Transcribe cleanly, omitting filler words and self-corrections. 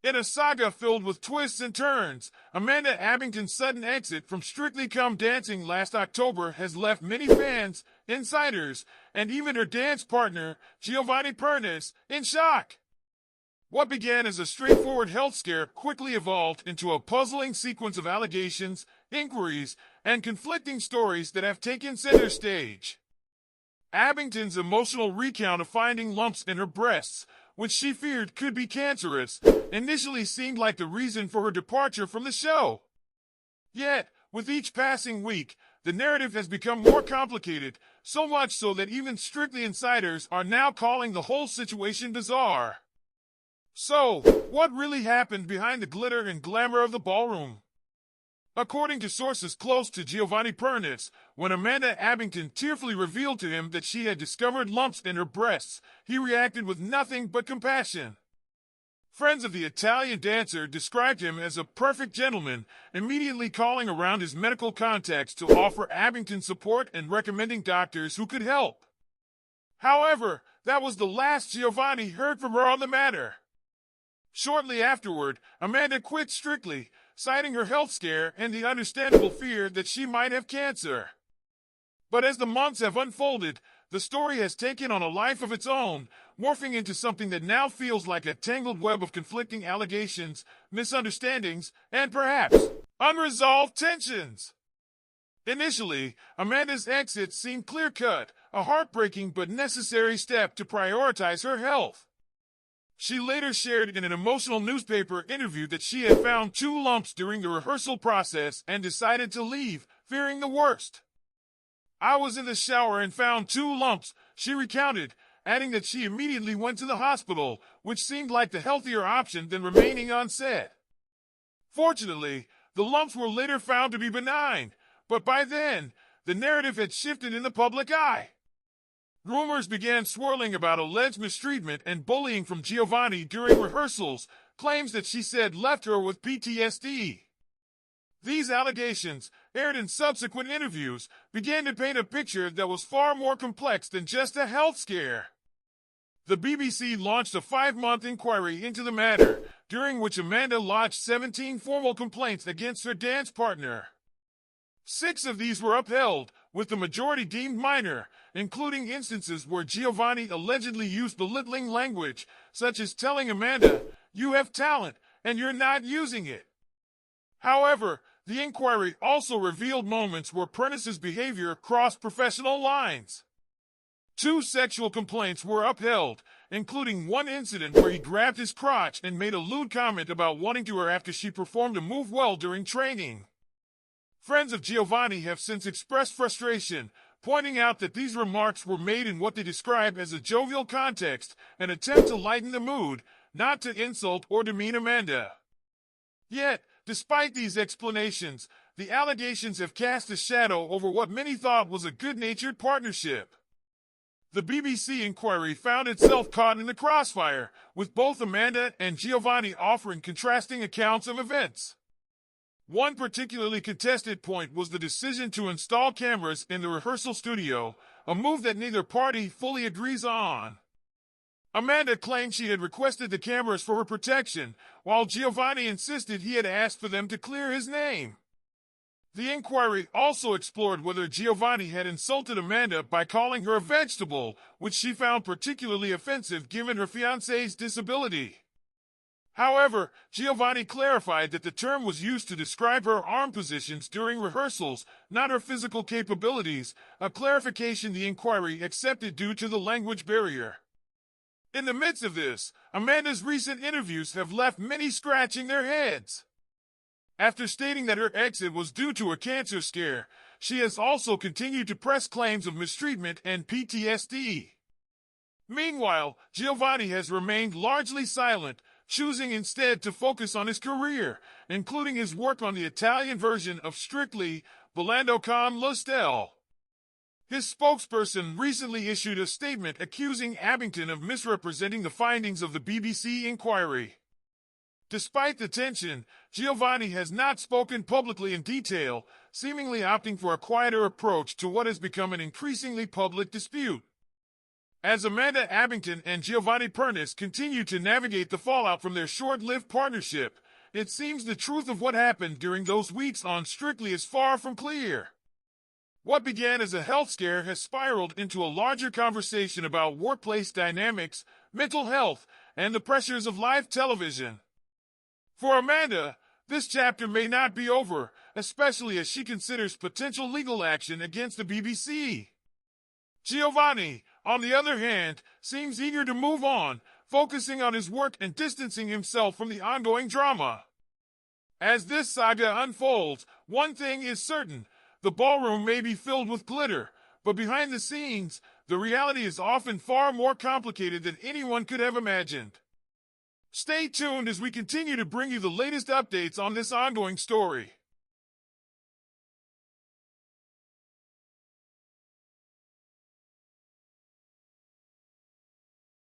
In a saga filled with twists and turns, Amanda Abbington's sudden exit from Strictly Come Dancing last October has left many fans, insiders, and even her dance partner, Giovanni, in shock. What began as a straightforward health scare quickly evolved into a puzzling sequence of allegations, inquiries, and conflicting stories that have taken center stage. Abbington's emotional recount of finding lumps in her breasts, which she feared could be cancerous, initially seemed like the reason for her departure from the show. Yet, with each passing week, the narrative has become more complicated, so much so that even Strictly insiders are now calling the whole situation bizarre. So, what really happened behind the glitter and glamour of the ballroom? According to sources close to Giovanni, when Amanda Abbington tearfully revealed to him that she had discovered lumps in her breasts, he reacted with nothing but compassion. Friends of the Italian dancer described him as a perfect gentleman, immediately calling around his medical contacts to offer Abbington support and recommending doctors who could help. However, that was the last Giovanni heard from her on the matter. Shortly afterward, Amanda quit Strictly, citing her health scare and the understandable fear that she might have cancer. But as the months have unfolded, the story has taken on a life of its own, morphing into something that now feels like a tangled web of conflicting allegations, misunderstandings, and perhaps unresolved tensions. Initially, Amanda's exit seemed clear-cut, a heartbreaking but necessary step to prioritize her health. She later shared in an emotional newspaper interview that she had found 2 lumps during the rehearsal process and decided to leave, fearing the worst. "I was in the shower and found 2 lumps," she recounted, adding that she immediately went to the hospital, which seemed like the healthier option than remaining on set. Fortunately, the lumps were later found to be benign, but by then, the narrative had shifted in the public eye. Rumors began swirling about alleged mistreatment and bullying from Giovanni during rehearsals, claims that she said left her with PTSD. These allegations, aired in subsequent interviews, began to paint a picture that was far more complex than just a health scare. The BBC launched a 5-month inquiry into the matter, during which Amanda lodged 17 formal complaints against her dance partner. 6 of these were upheld, with the majority deemed minor, including instances where Giovanni allegedly used belittling language, such as telling Amanda, "You have talent, and you're not using it." However, the inquiry also revealed moments where Prentice's behavior crossed professional lines. 2 sexual complaints were upheld, including one incident where he grabbed his crotch and made a lewd comment about wanting to her after she performed a move well during training. Friends of Giovanni have since expressed frustration, pointing out that these remarks were made in what they describe as a jovial context, an attempt to lighten the mood, not to insult or demean Amanda. Yet, despite these explanations, the allegations have cast a shadow over what many thought was a good-natured partnership. The BBC inquiry found itself caught in the crossfire, with both Amanda and Giovanni offering contrasting accounts of events. One particularly contested point was the decision to install cameras in the rehearsal studio, a move that neither party fully agrees on. Amanda claimed she had requested the cameras for her protection, while Giovanni insisted he had asked for them to clear his name. The inquiry also explored whether Giovanni had insulted Amanda by calling her a vegetable, which she found particularly offensive given her fiancé's disability. However, Giovanni clarified that the term was used to describe her arm positions during rehearsals, not her physical capabilities, a clarification the inquiry accepted due to the language barrier. In the midst of this, Amanda's recent interviews have left many scratching their heads. After stating that her exit was due to a cancer scare, she has also continued to press claims of mistreatment and PTSD. Meanwhile, Giovanni has remained largely silent, choosing instead to focus on his career, including his work on the Italian version of Strictly, Ballando con lo Stelle. His spokesperson recently issued a statement accusing Abbington of misrepresenting the findings of the BBC inquiry. Despite the tension, Giovanni has not spoken publicly in detail, seemingly opting for a quieter approach to what has become an increasingly public dispute. as Amanda Abbington and Giovanni continue to navigate the fallout from their short-lived partnership. It seems the truth of what happened during those weeks on Strictly is far from clear. What began as a health scare has spiraled into a larger conversation about workplace dynamics, mental health, and the pressures of live television. For Amanda, this chapter may not be over, especially as she considers potential legal action against the BBC. Giovanni, on the other hand, seems eager to move on, focusing on his work and distancing himself from the ongoing drama. As this saga unfolds, one thing is certain: the ballroom may be filled with glitter, but behind the scenes, the reality is often far more complicated than anyone could have imagined. Stay tuned as we continue to bring you the latest updates on this ongoing story.